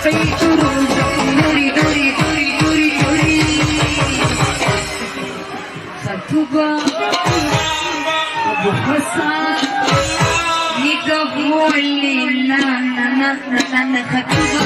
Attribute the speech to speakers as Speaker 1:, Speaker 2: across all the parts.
Speaker 1: خطوبة أبو حسن نقهو اللي نا خطوبة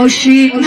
Speaker 2: Ocean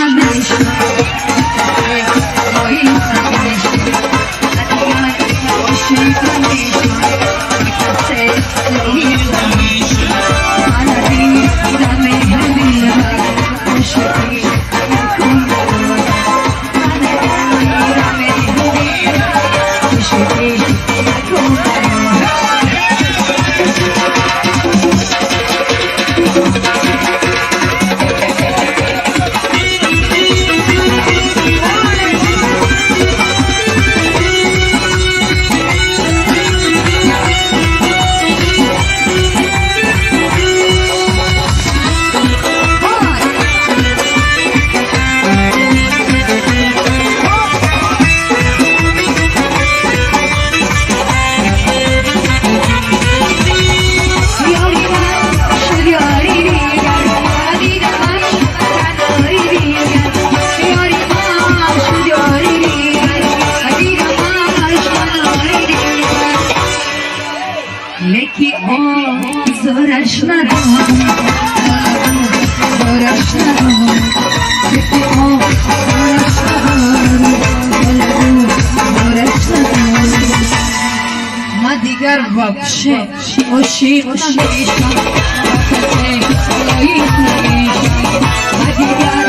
Speaker 1: زورش ندارم زورش ندارم زورش ندارم ما دیگر вообще عاشق نمیشم ما دیگر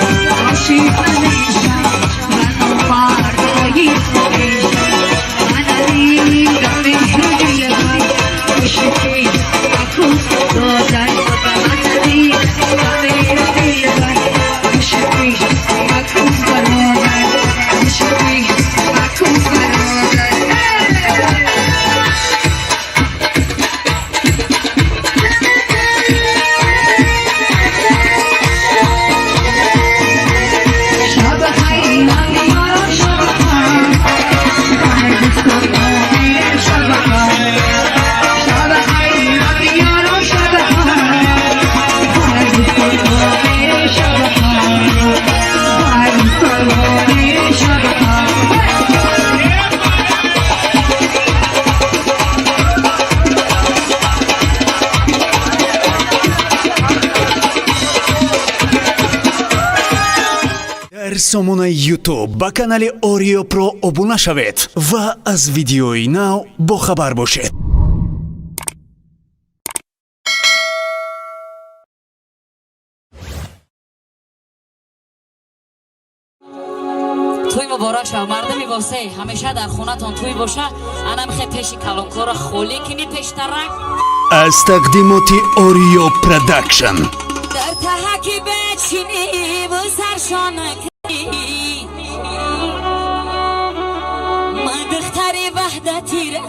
Speaker 1: عاشق نمیشم من مردایی نمیشم من دیگر میشم عاشقی اکو دادن من دیگر میشم عاشقی اکو برادر عاشقی اکو برادر
Speaker 2: در سامانه یوتیوب با کانال اوریو پرو обуна шавед ва аз видеои нав бохабар бошед.
Speaker 3: توی مبارک شو مردمی واسه همیشه در خونتون توی باشه انا میخوای پیش کلانکار خولی کنی پیشترک
Speaker 2: از تقدیمات اوریو پروداکشن
Speaker 3: در تحکی بچینی و سرشان کنی من دختری وحدتی را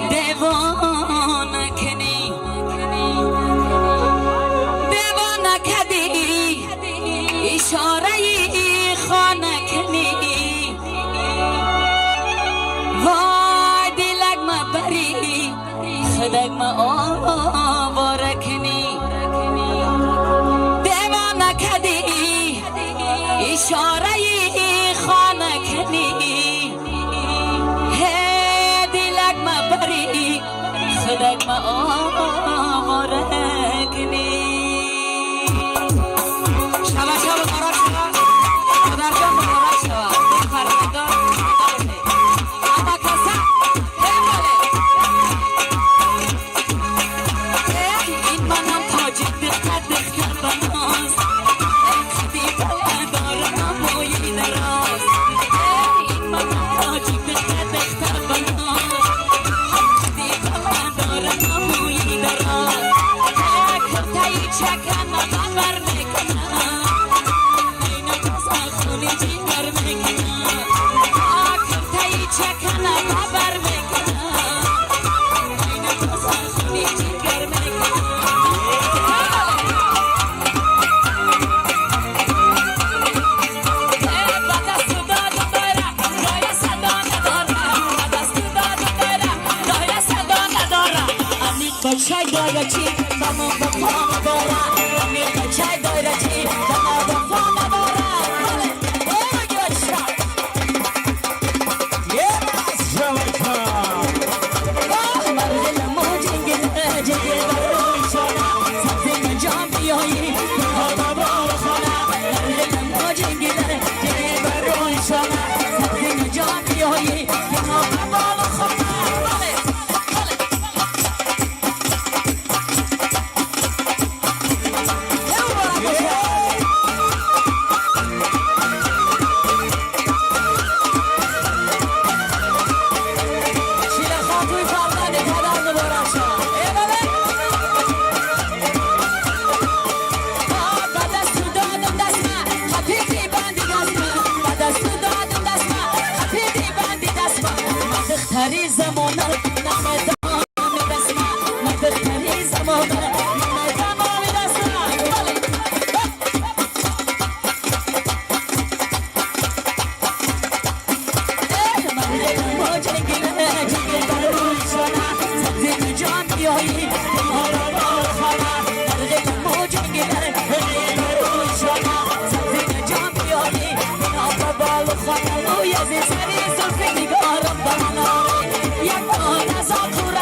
Speaker 3: دیوانه کنی دیوانه کدی اشاره خانه کنی وای دلک ما بری خدک ما آواره کنی دیوانه کدی اشاره خانه کنی هی دلک ما بری خدک ما آواره کنی شبا شبا مبارک شبا خدر جان مبارک شبا فرماندار اما کسا این منم تاجی دقت دختر بناز خدی بله دارم مویی دراز این منم تاجی دقت دختر بناز خدی بله دارم مویی دراز کرتایی چکن خبر میکنم این کسا خونی جیگر میکنم کرتایی چکن خبر میکنم این کسا خونی جیگر میکنم چای داره چی ماما با پام بارا امیر چای داره چی ماما با پام بارا اوه گوش یس جوکا مرد موجینگ جگه برون شونا سبزی جام بیایی بابا بابا خانا مرد موجینگ جگه برون شونا سبزی جام بیایی بابا بابا خانا دختری زمانه نمه دام دستما من دختری زمانه نمه دام دستما مرد موجگیره جگه برون شنا سبزی جان بیایی مارا بار خانا مرد موجگیره جگه برون شنا سبزی جان بیایی مارا بار خانا روی زی سری سلفی نگارم بمانا یک آن از آخر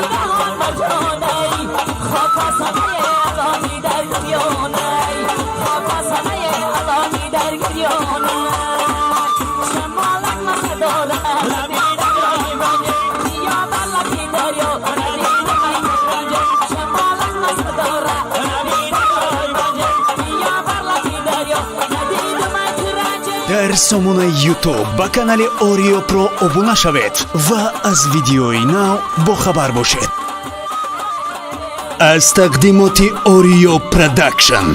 Speaker 3: دهان مجانی خاک سمه علانی در گریانی خاک سمه علانی در گریانی شمالک مخداره ندیدم یا بلکی دریا ندیدم شمالک مخداره ندیدم یا بلکی دریا ندیدم
Speaker 2: дар сомонаи ютуб ба канали Oreo Pro обуна шавед ва аз видеои нав бохабар бошед. аз тақдимоти Oreo Production.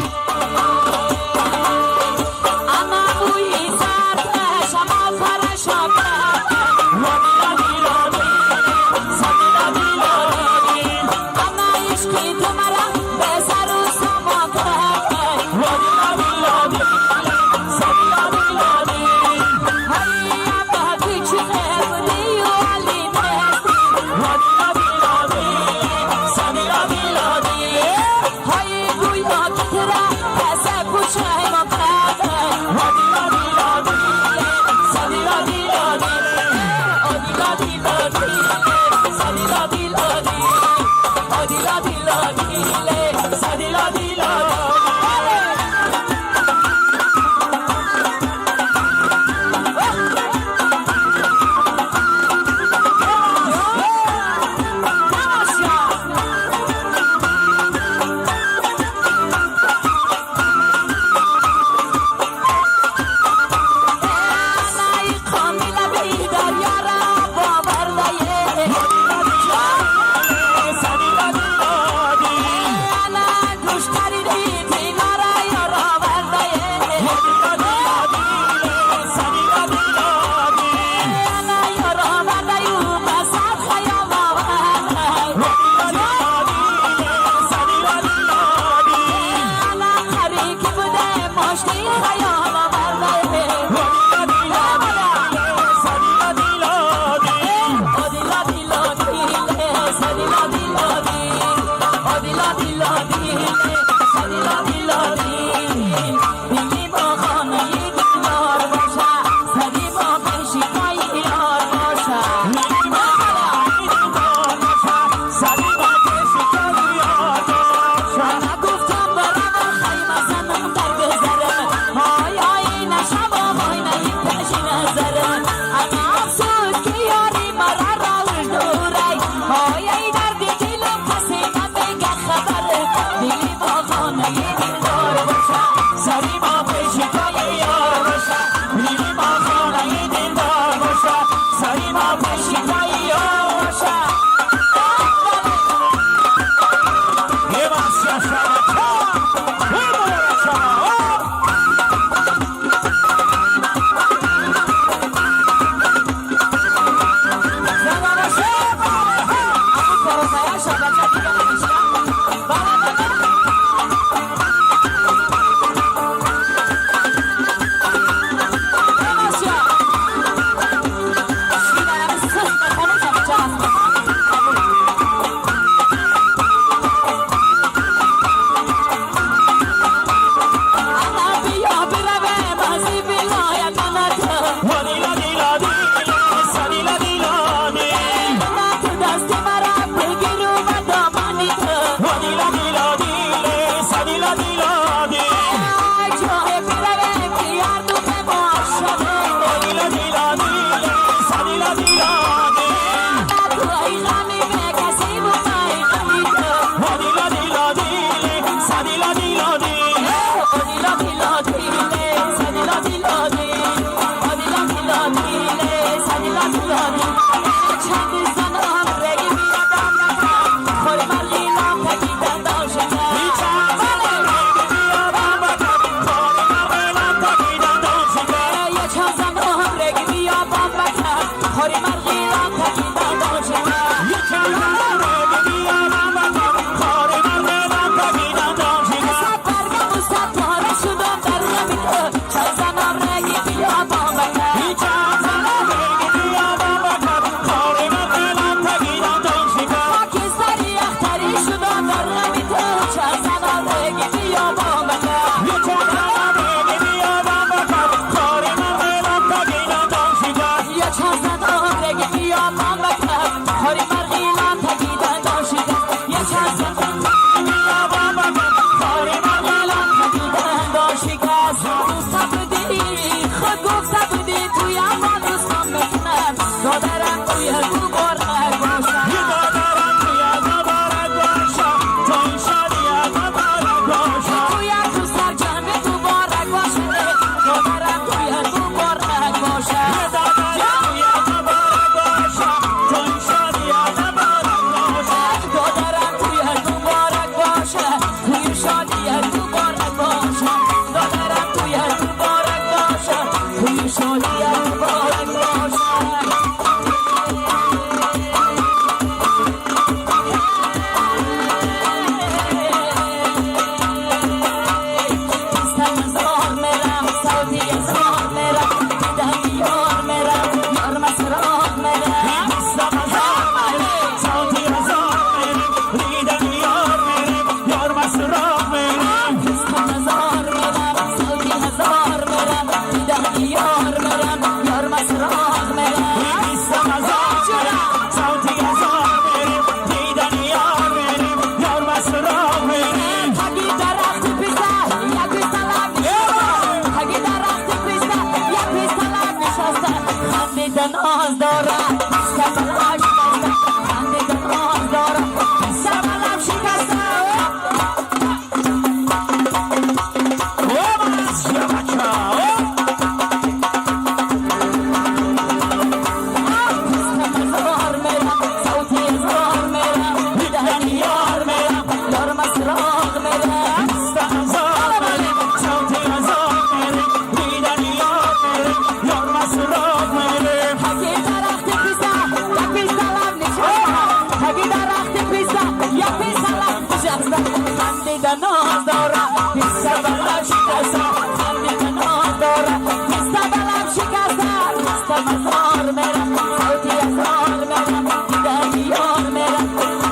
Speaker 3: ناز دارم پیست بلم شکستم خندی که ناز دارم پیست بلم شکستم پیست مزار میرم صوتی ازار میرم دیگر یار میرم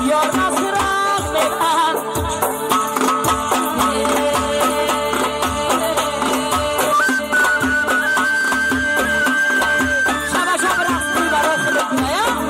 Speaker 3: یار نصران میرم شبه شب رسمی برای خودت میایم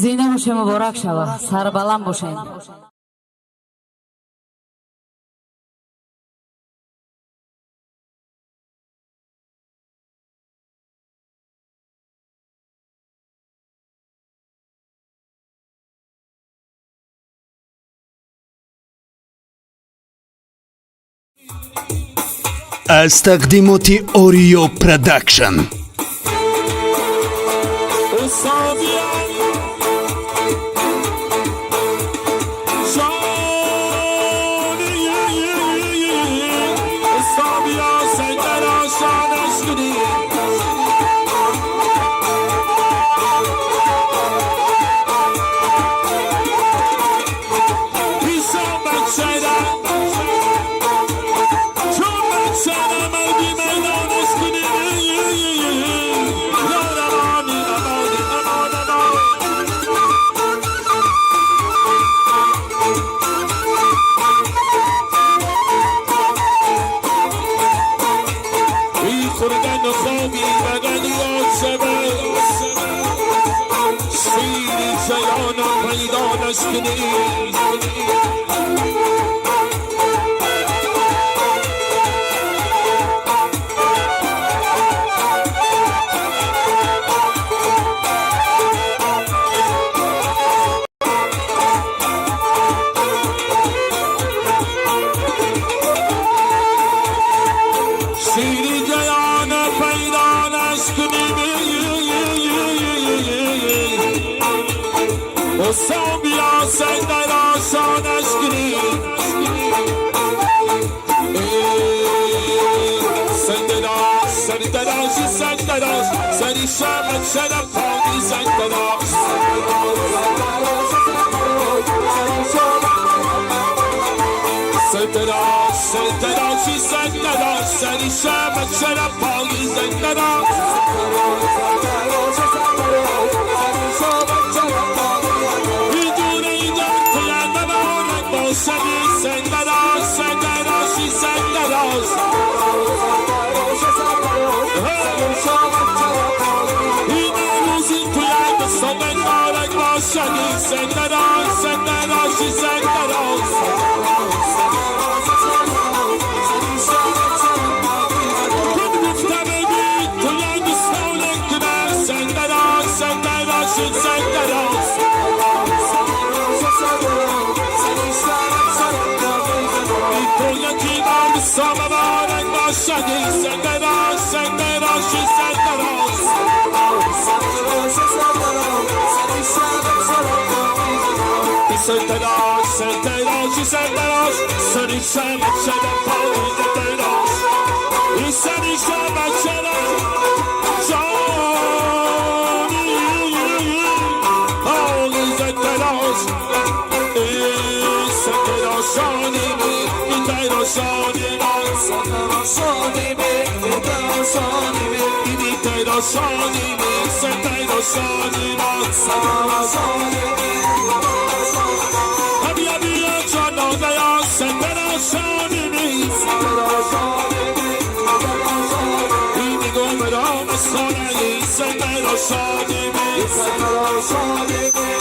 Speaker 3: زینه باشه مبارک شوه سر بلند باشین
Speaker 2: از تقدیمات اوریو پروداکشن
Speaker 4: Hey شادیمی میتای شادیما سنتای شادیمی میتای شادیمی میتای شادیمی سنتای شادیما سنتای شادیمی بیا بیا جانانیا سنتای شادیمی سنتای شادیمی اینی گمرام سنایی سنتای شادیمی سنتای شادیمی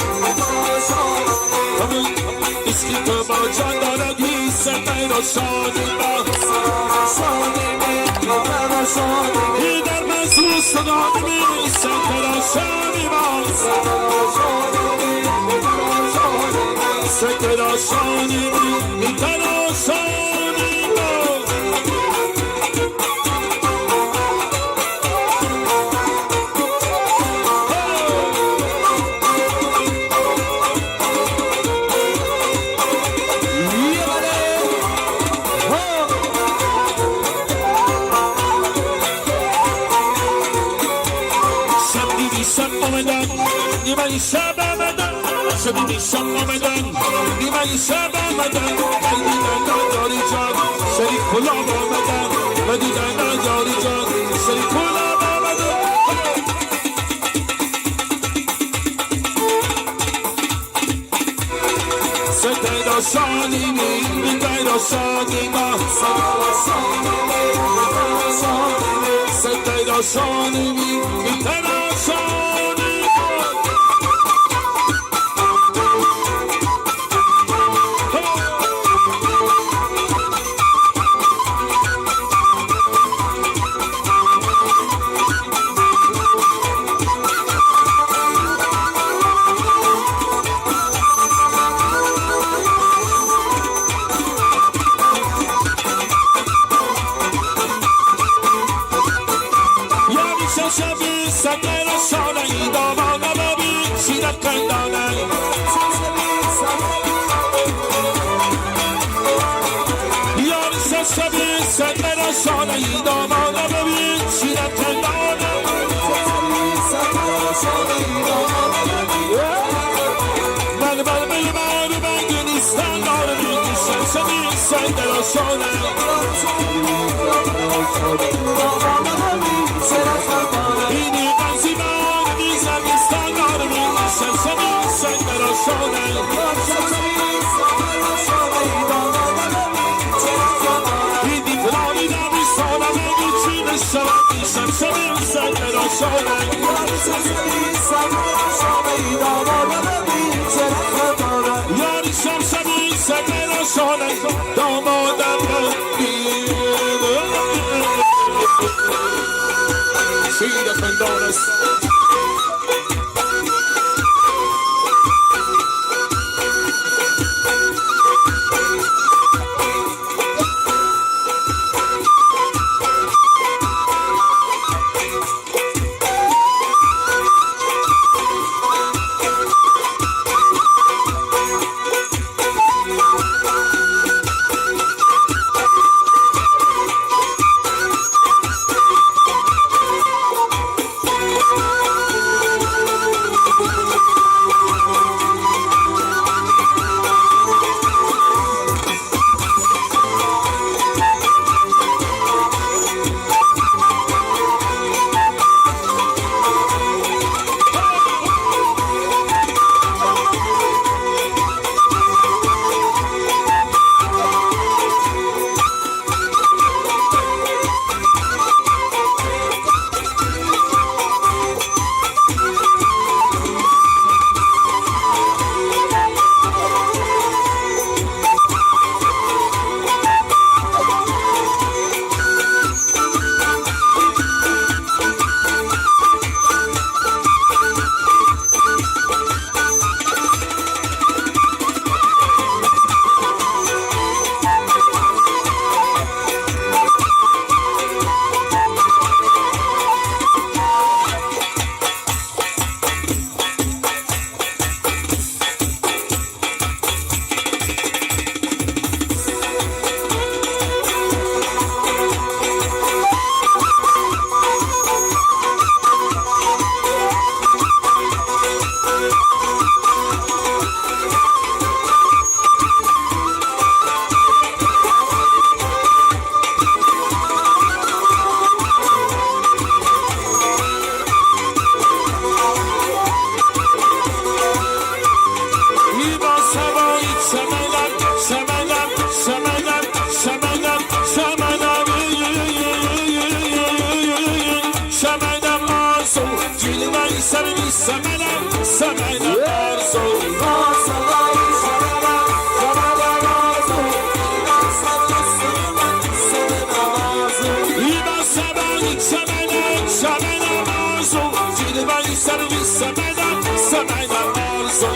Speaker 4: اسکی تو با جاندارگی سنتای شادیما شادیمی این در مزرو صدایمی سنتای شادیما سنتای شادیمی میتای شادیما نیمه شب آمدن شبیدی شب آمدن نیمه شب آمدن دیدن نداری جان سری کلاب آمدن و دیدن نداری جان سری کلاب آمدن سنتای را شادیمی میتای را شادیما سنتای را شادیمی میتای را شادیما شبی سنگر شانه دامان ببی شیرت کندانه یار شبی سنگر شانه دامان ببی شیرت کندانه من بگنیستان داره میگیشن شبی سنگر شانه اینی قنزیمان میزنیستان داره میگیشن شبی سنگر شانه اینی فلانی نمیستانه بگی چی نشترم میشن شبی سنگر شانه یاری شم شبی سنگر شانه دامادم شیرت کندانست آرزو اینا سبانی چمنم چمنم آرزو جیل بانی سروی سمنم سمنم آرزو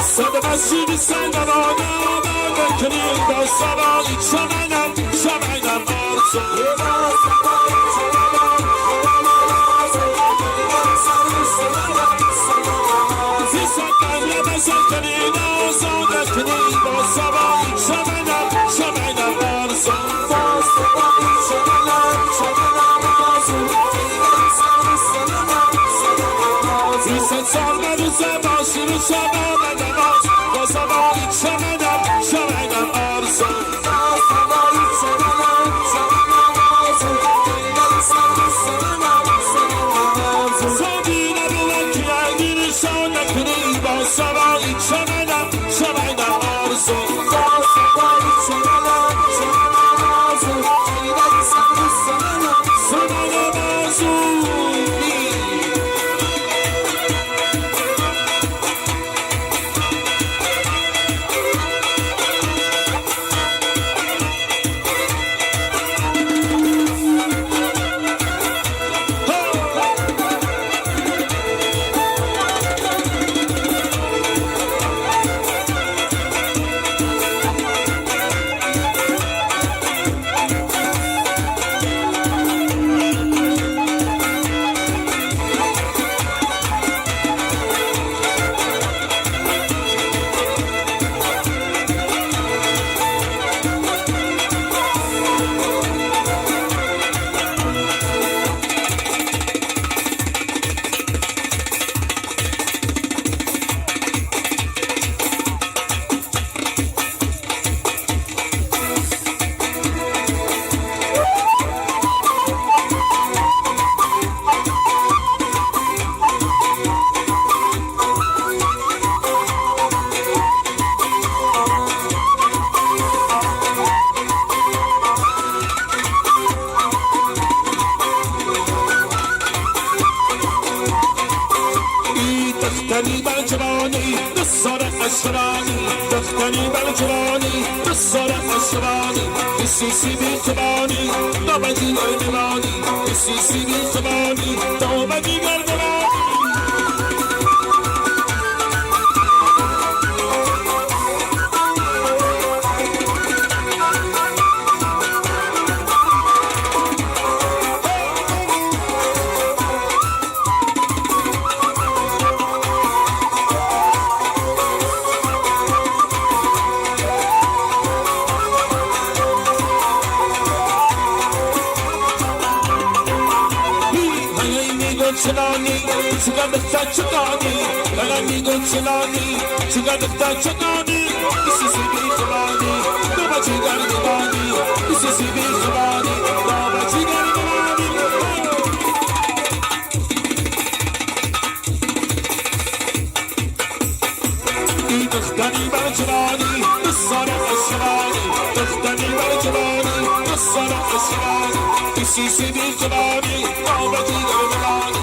Speaker 4: صد مسجد سندم آدم بکنیم با سبانی چمنم چمنم آرزو کنید آزاده کنید با سبایی چمنم چمنم آرزو بیست سال به روزه باشی رو شب آمده باش با سبایی چمنم چمنم آرزو سابی نبود که اگه نشان نکنید با سبایی چمنم چمنم آرزو سمنم آرزو دختنی بر جوانی دستار اشرانی دختنی بر جوانی دستار اشرانی بسیسی بی تبانی دامدی گردمانی بسیسی بی تبانی دامدی گردمانی چنانی چگاه دکتا چگانی من میگو چنانی چگاه دکتا چگانی کسی سی بی زبانی دو بچی گردبانی کسی سی بی زبانی دو بچی گردبانی ای دختنی بر جوانی دستار اشرانی دختنی بر جوانی دستار اشرانی کسی سی بی زبانی دو بچی گردبانی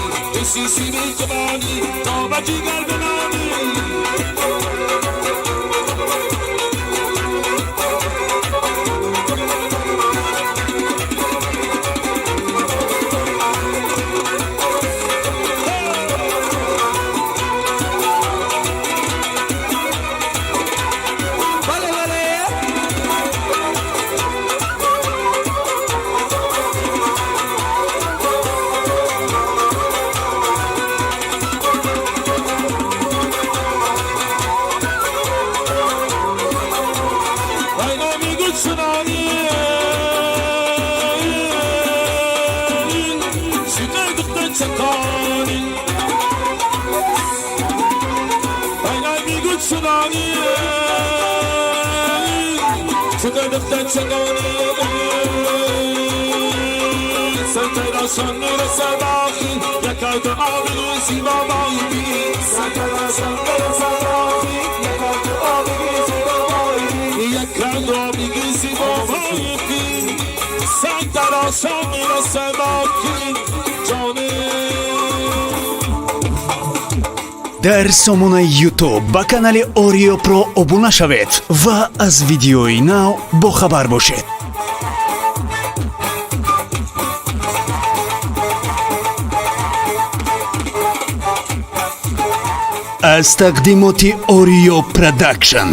Speaker 4: سیسی بی جوانی دامدی گردنانی دختر چگانی سنتر آشان میرسه باقی یکات آبی زیبا بایی بی سنتر آشان میرسه باقی یکات آبی زیبا بایی بی یکات آبی زیبا بایی بی سنتر در آسان میرسه با کی جانه
Speaker 2: дар сомонаи ютуб ба канали Oreo Pro обуна шавед ва аз видеои нав бохабар бошед. аз тақдимоти Oreo Production.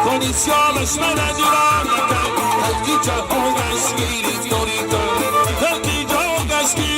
Speaker 4: Condizione smanaggiata, chi gioca spirito, chi gioca spirito.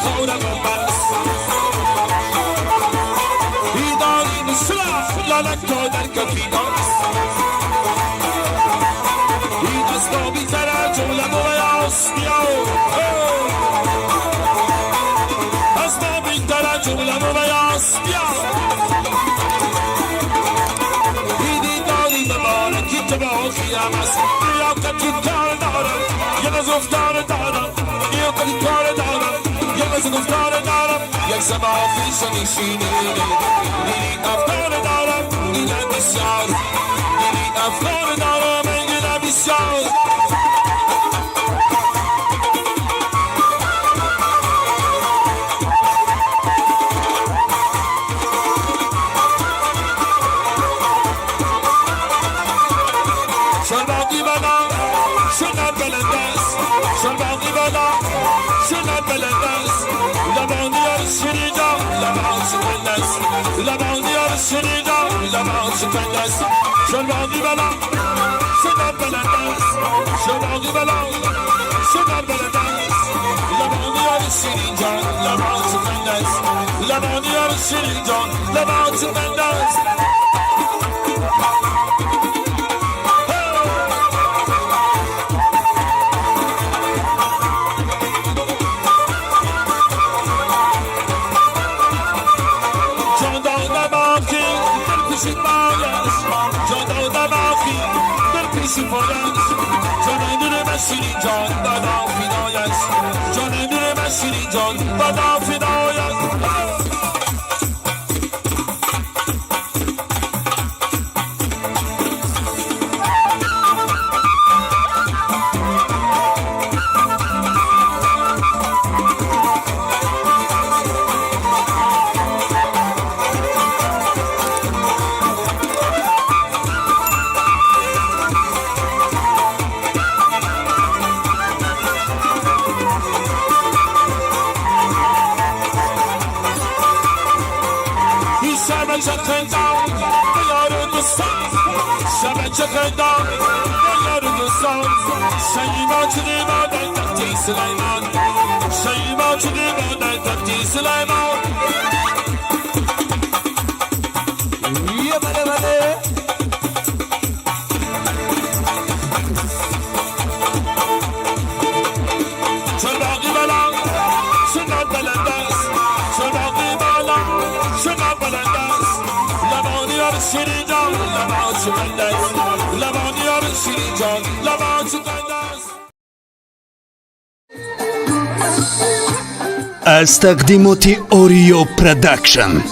Speaker 4: خورم بس بیداری نسرا لالک تو در کفی داست این از ما بیتره جمله مویاس بیاو از ما بیتره جمله مویاس بیاو دیدی داری مبارکی تو با خیام است لیاقتی کار دارم یه نز افتار دارم لیاقتی کار دارم یه نز افتار دارم یک سبا پیش نشینی دیدی افکار دارم دیدن بسیار دیدی افکار دارم انگل بسیار شرباقی بلا شنر بلند است شرباقی بلا شنر بلند است لبانیار شنیدا لبان شکند است لبانیار شنیدا لبان شکند است شرباقی بلا شنر بلند است شرباقی بلا شنر بلند است لبانیار شنیدا لبان شکند است لبانیار شنیدا لبان شکند است شیرین جان دادا فدایش جان دل من شیرین جان دادا فدایش چخدام یار دوستان شیما چه مادر تختی سلیمان شیما چه مادر تختی سلیمان یه بله بله چرباقی بلا شنر بلند است چرباقی بلا شنر بلند است لبانیار شیرین جان لبان شکند است لبانیار شیرین جان لبان شکند است
Speaker 2: از تقدیمات اوریو پروداکشن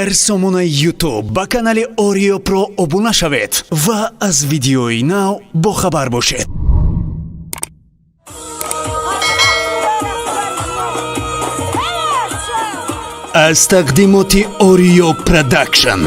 Speaker 2: дар сомонаи YouTube ба канали Oreo Pro обуна шавед ва аз видеои нав бохабар бошед. аз тақдимоти Oreo Production.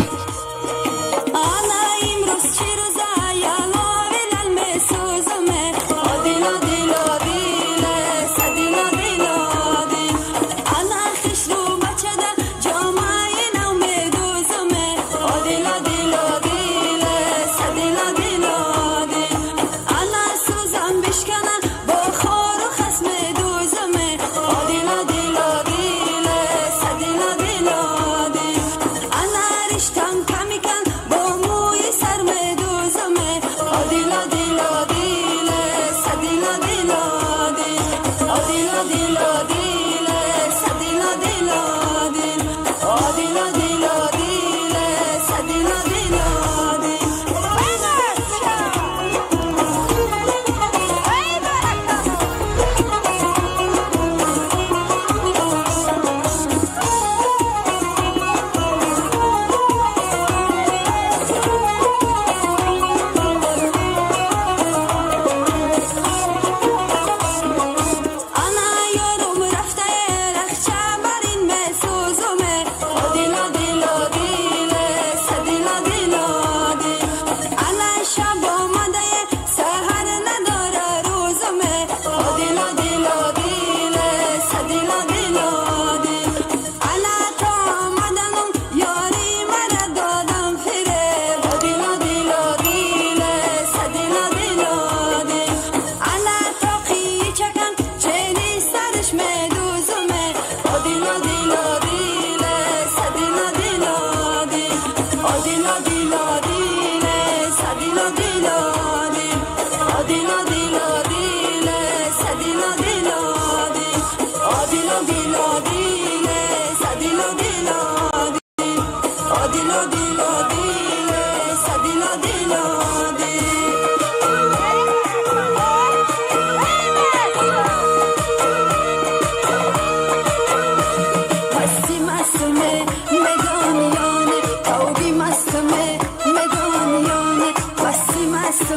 Speaker 5: Tam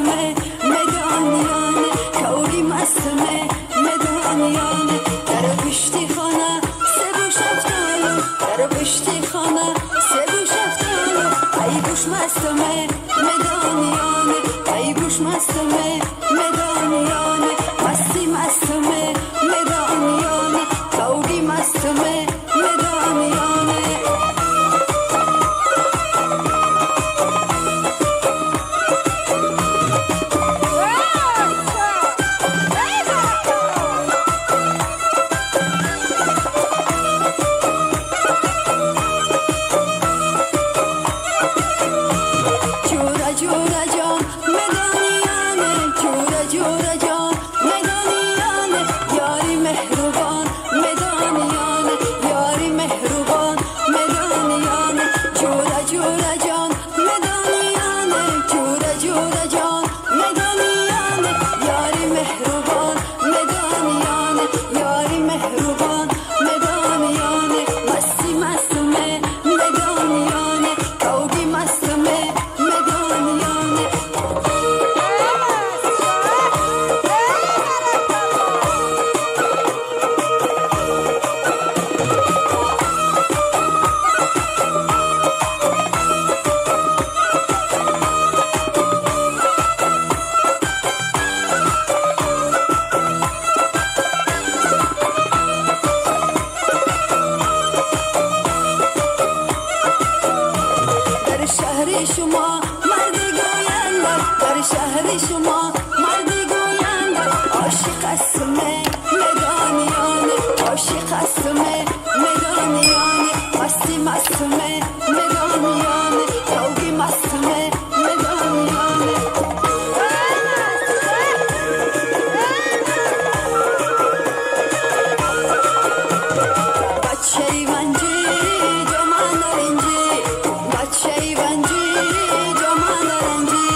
Speaker 5: مستمه مدانیانه کوری مستمه مدانیانه در پشتی خانه سبو شفتالو در پشتی خانه سبو شفتالو ای بوش مستمه مدانیانه ای بوش مستمه مدانیانه مستی مستمه مدانیانه کوری مستمه مدانیانه جورا جورا جان مدانیانه جورا جورا جان مدانیانه یاری مهربان مدانیانه یاری مهربان مدانیانه جورا جورا جان مدانیانه جورا جورا جان مدانیانه یاری مهربان مدانیانه یاری مهربان مدانیانه مستی مستمه مدانیانه کوگی مستمه مدانیانه در شهر شما مردی گویندم در شهر شما مردی گویندم عاشق استمه مدانیانه عاشق استمه مدانیانه مستی مستمه مدانیانه کوگی مستمه مدانیانه بچه ونجی جمان رنجی بچه ونجی جمان رنجی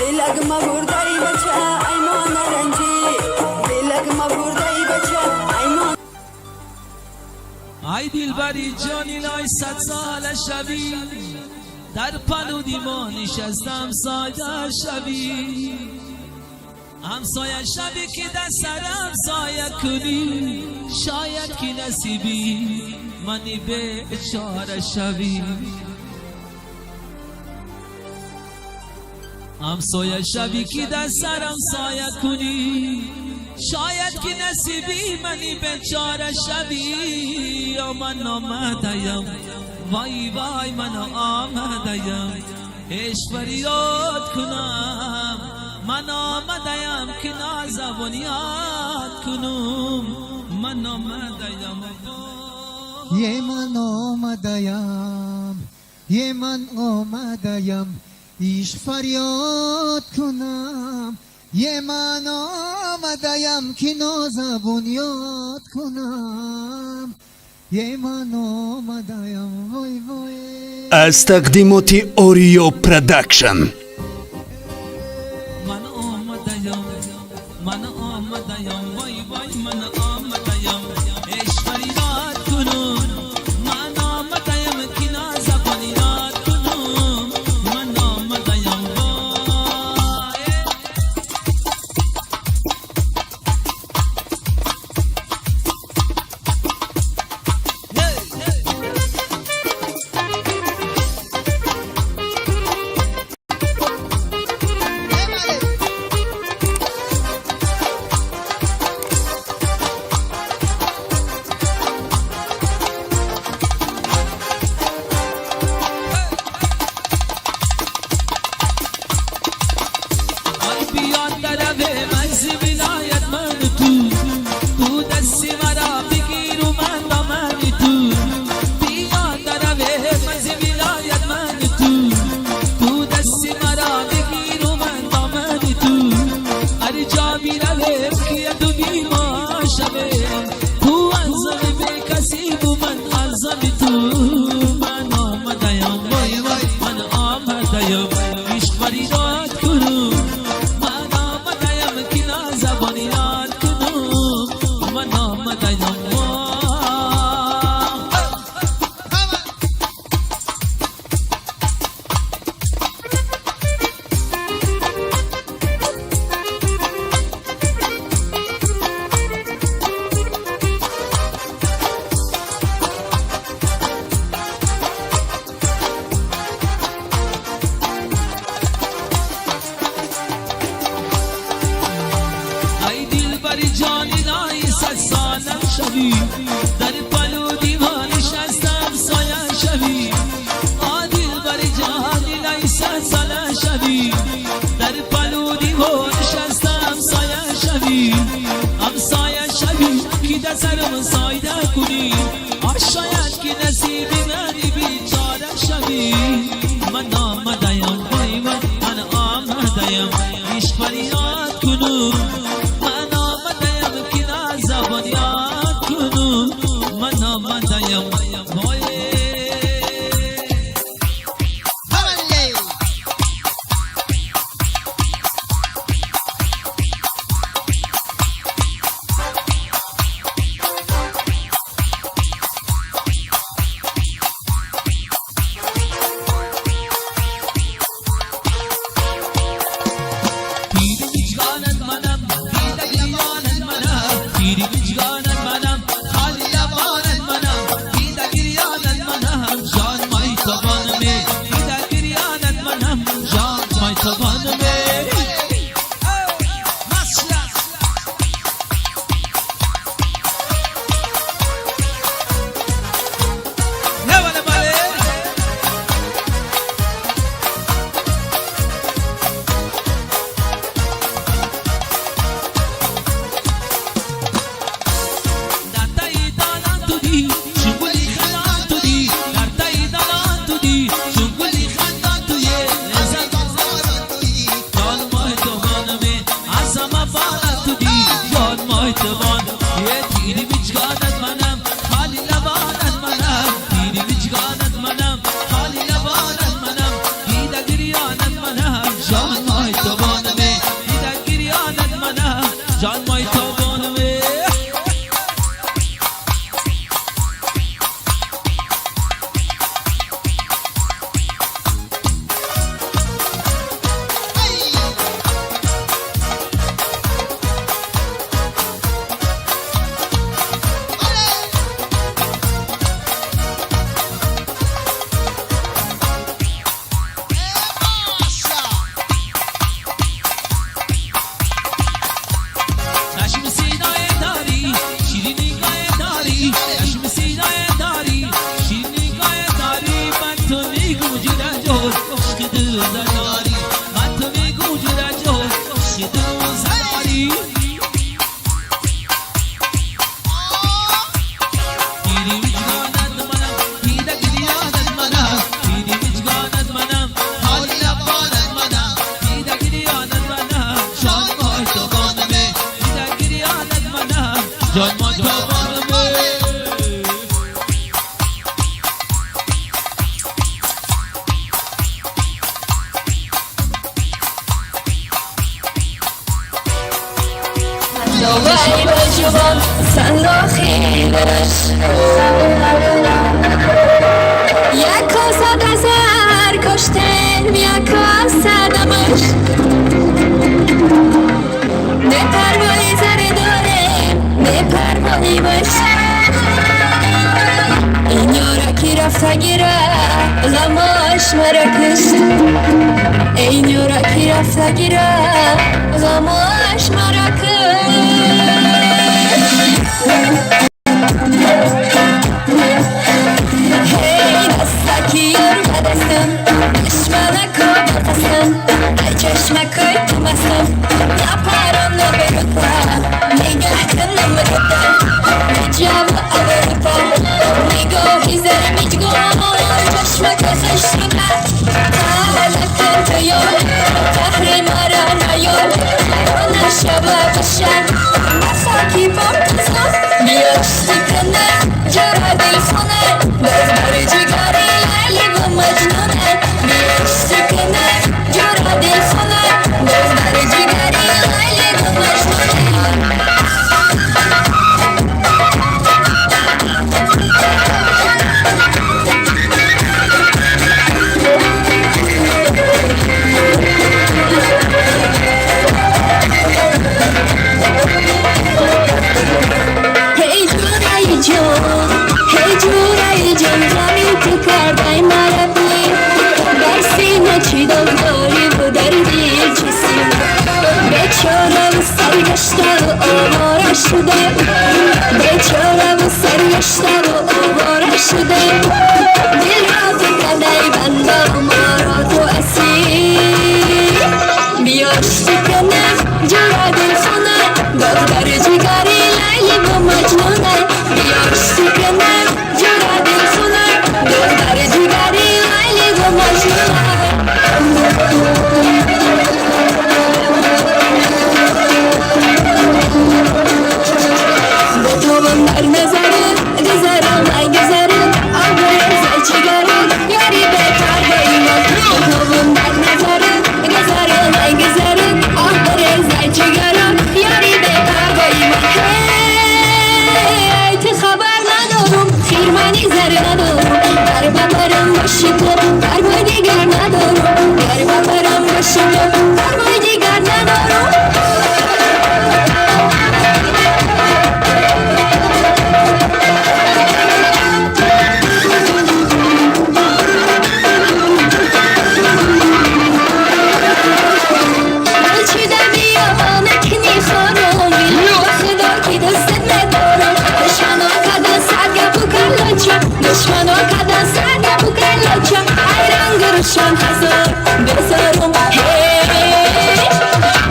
Speaker 5: دلگ مبردی بچه ایمان رنجی دلگ مبردی بچه ایمان
Speaker 6: ای دلبری جانی لای 100 سال شبی در پنودی ما نشستم سایه شبی همسایه شبی که در سرم سایه کنی شاید که نصیبی منی به چاره شبی همسایه شبی که در سرم سایه کنی شاید که نصیبی منی به چاره شبی یا من آمدیم وای وای من آمدیم عشق فریاد کنم من آمدیم که نازبان یاد کنم من آمدیم
Speaker 7: یه من آمدیم یه من آمدیم ایش فریاد کنم یه من آمدیم که نازبان یاد کنم یه من آمدیم وای وای
Speaker 2: از تقدیمات اوریو پروداکشن.
Speaker 6: من آمدیم وای وای من آمدیم عشق فریاد کنم من آمدیم که نازبان یاد کنم من آمدیم وای عشق فریاد کنم من آمدیم که نازم شبی در پلو دیوان نشستم سایه شبی عادل بر جهانی لیست ساله شبی در پلو دیوان نشستم سایه شبی هم سایه شبی کی در سرم سایده کنی شاید که نصیبی منی بیچاره شبی من آمدیم بایوان من آمدیم ایش فریاد کنم من آمدیم که نزبان یاد کنم من آمدیم بایوان
Speaker 5: نوبری با جوان صندوقی درش یک کاسه دزر کشتن یک کاسه دمش نه پروایی زره داره نه پروایی باش این یارکی رفته گیره غماش مرا کشت این یارکی رفته گیره غماش مرا کشت هی دستکی یار بدستم چشمنکو بخستم ای چشمکوی تو مستم نپرم نبرودم نگه کنم بردم جواب آوردم نگاهی زر میجگم چشمکو خشکنم تحلکن تو یار تحری مرا نیار نشبه بشم مساکی بردستم بیاشتی کنه جرا دل خونه باز بر جگری لیلی و مجنونه بیاشتی کنه جرا دل خونه باز بر جگری لیلی و مجنونه هی جورای جان زمین تو کردای مرا بی در سینه چی داری و در دل چی سینه بیچاره و سرگشته و آواره شده بیچاره کشته و آواره شده دل را تو کده بنده و ما را تو اسیر بیاشتی کنه جورا دل خونه دختر جگری لیلی و مجنونه بیاشتی کنه جورا دل خونه دختر جگری لیلی و مجنونه بتوبم در نظرت گذرم ای گذرم آبر زیچگرم یاری بهتر به ایمان بتوبم در نظرت گذرم ای گذرم آبر زیچگرم یاری بهتر به ایمان ای تی خبر ندارم خیرمنی زر ندارم در ببرم باشی تو در بای دیگر ندارم در ببرم باشی تو در بای دیگر ندارم دشمنا کدن سرگه بو کلاچا ای رنگ روشن هزار بزارم هی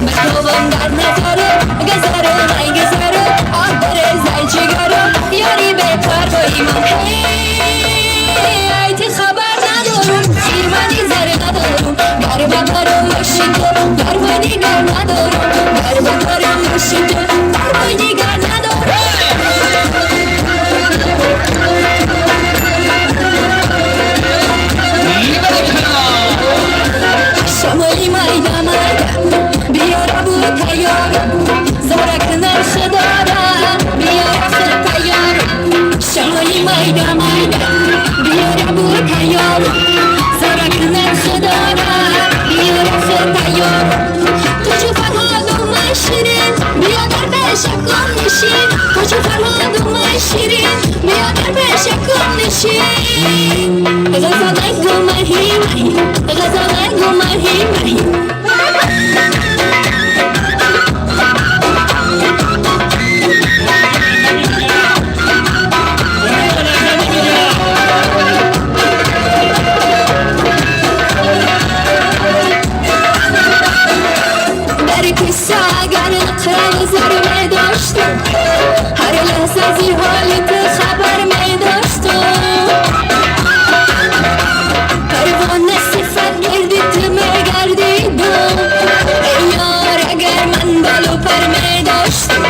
Speaker 5: بتوبم در نظرم گذرم ای گذرم آدر زی جگرم یاری بهتر با ایمان هی ای تی خبر ندارم خیرمنی زر ندارم در ببرم باشی تو در بای دیگر ندارم در ببرم باشی تو در بای دیگر ندارم شمالی مایده مایده بیاره بود تیارم زرک نرخ دارم بیاره خود تیارم شمالی مایده مایده بیاره بود تیارم زرک نرخ دارم بیاره خود تیارم تو چو فرهاد من شیرین بیا در بهش کن نشین تو چو فرهاد من شیرین بیا در بهش کن نشین غزالک و مهی مهی غزالک و مهی مهی در کسا اگر اقرار زر می داشتم هر لحظه زی حالت خبر می داشتم پروانه صفت گردی تو می گردیدم ای یار اگر من بالو پر می داشتم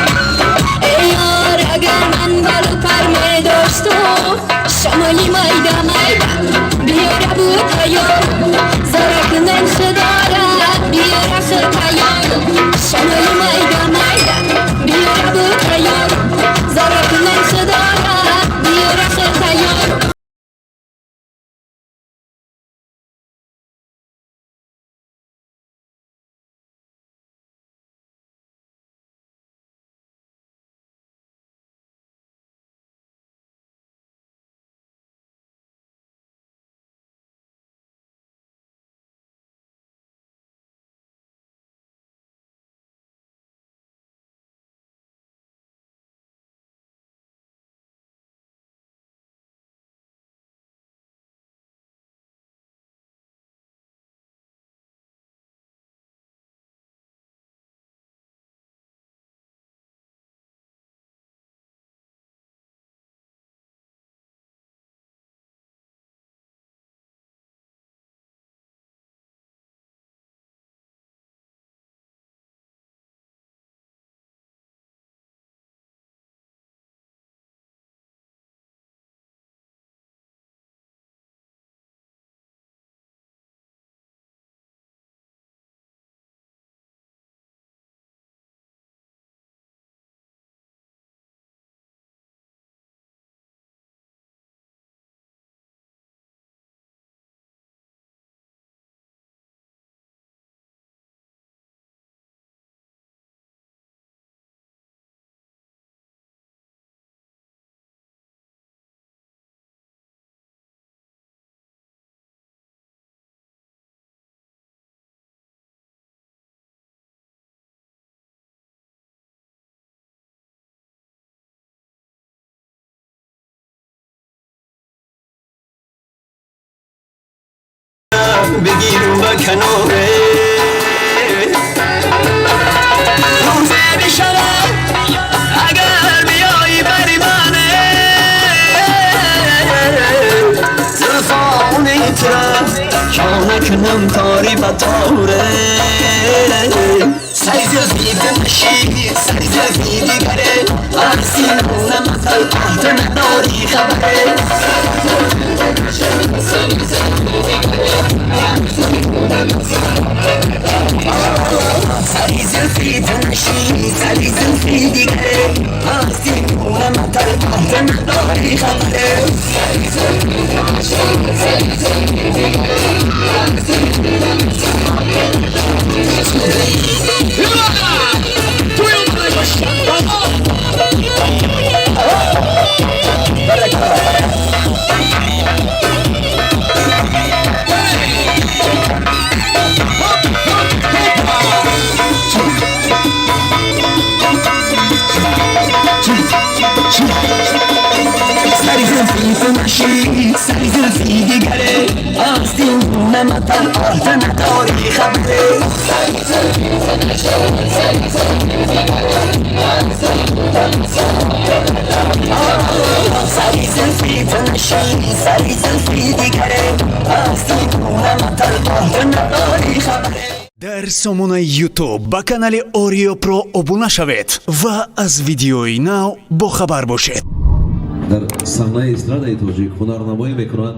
Speaker 5: ای یار اگر من بالو پر می داشتم شمالی مایده مایده بیاره بود تیارم زرک نرخ داره بیاره خود تیارم شمالی مایده مایده بیاره بود تیارم زرک نرخ داره
Speaker 8: بگیرم با کناره روزه بشنم اگر بیایی بری منه زلفانه ترم شانه کنم تاری بطوره سری زلفی بمشی سری زلفی دیگره عکسی نونه مثل آهد نداری خبره سری زلفی بمشی سری زلفی دیگره عکسی نونه مثل آهد نداری خبره سری زلفی بمشی سری زلفی دیگره آستین نمتن آهد نداری خبره سری زلفی بمشی سری زلفی دیگره آستین نمتن آهد نداری خبره.
Speaker 2: дар сомонаи ютуб ба канали Oreo Pro обуна шавед ва аз видеои нав бохабар бошед.
Speaker 9: дар саҳнаи эстрадаи тоҷик ҳунарнамоӣ мекунад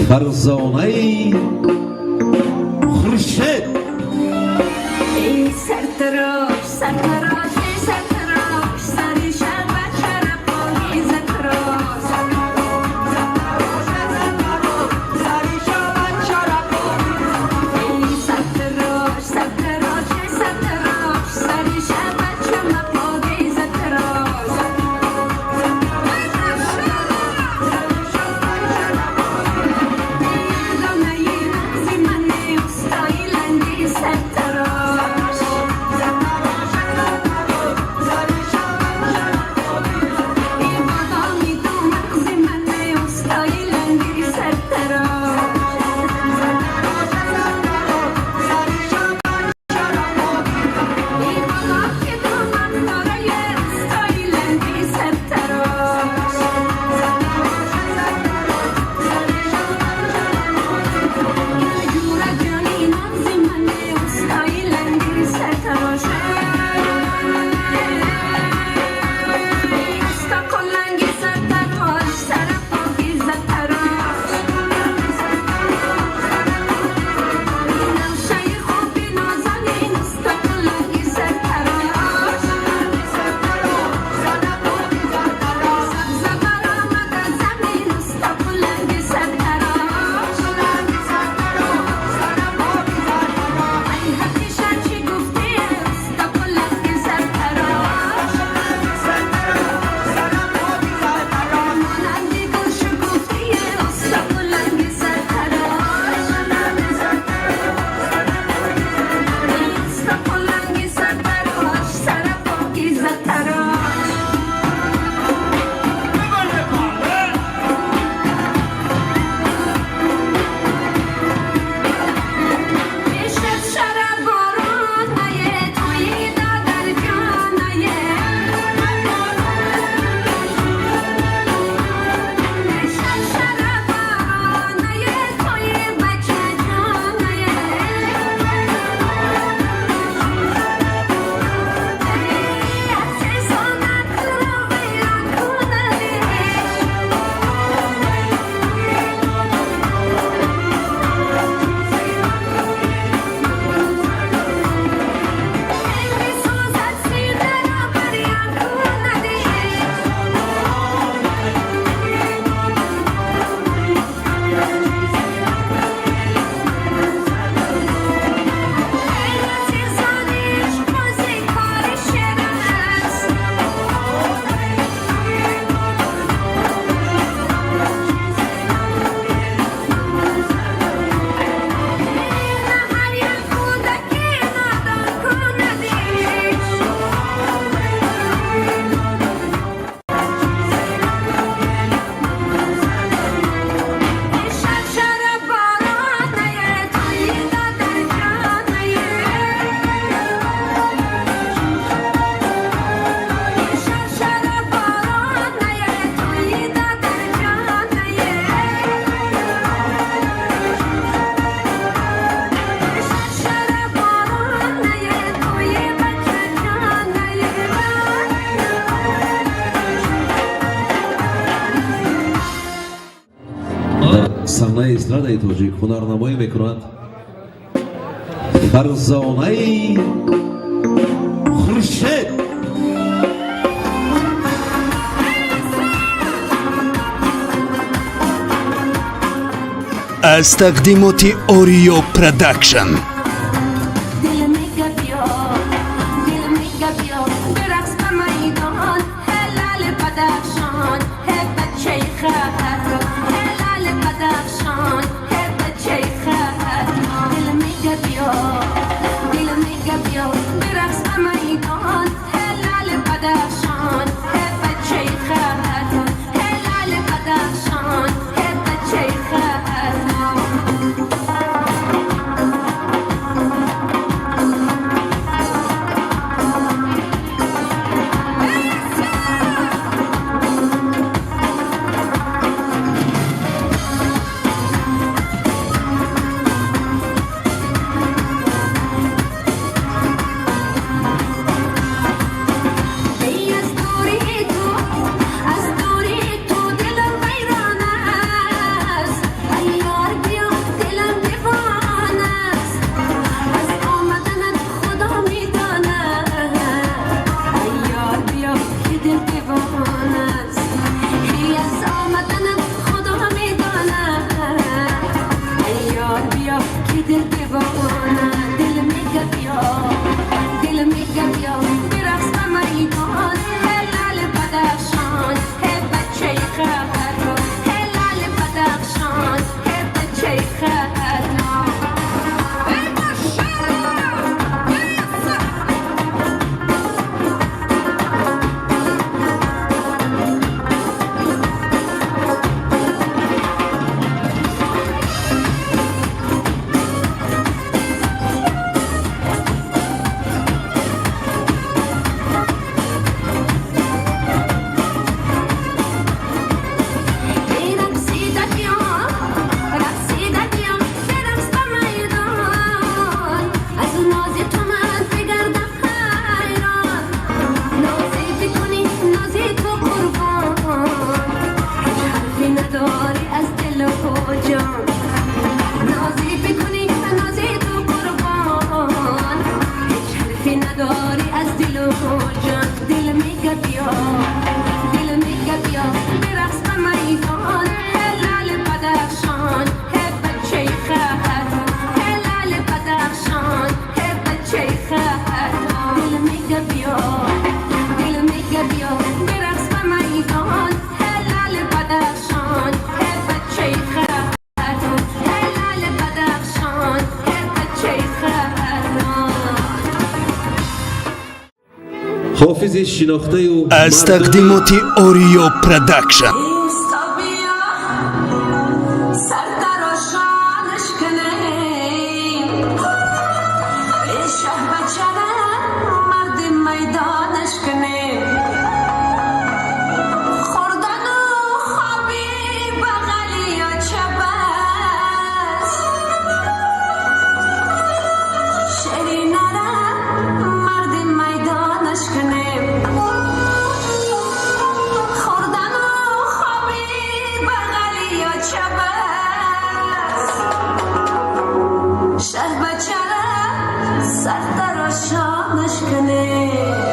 Speaker 9: фарзонаи хуршед.
Speaker 5: سرتراش سرتراش سرتراش سری شربت شرب پاکیز تراش سری شربت شرب سرتراش سرتراش سرتراش سری شربت شرب پاکیز تراش دانایی زمانی استایلندی سرتراش
Speaker 9: сахнаи эстрадаи тоҷик ҳунарнамоӣ мекунад фарзонаи хуршед.
Speaker 2: از تقدیمات اوریو پروداکشن.
Speaker 5: دل میگه بیا دل میگه بیا برقص به میدان هلال بدخشان هی بچه خط هلال بدخشان هی بچه خط دل میگه بیا برقص به میدان هلال بدخشان هی بچه خط هلال بدخشان هی بچه خط
Speaker 9: حافظ شناخته و
Speaker 2: از تقدیمات اوریو پروداکشن.
Speaker 5: شهر بچه سر در آشانش کنه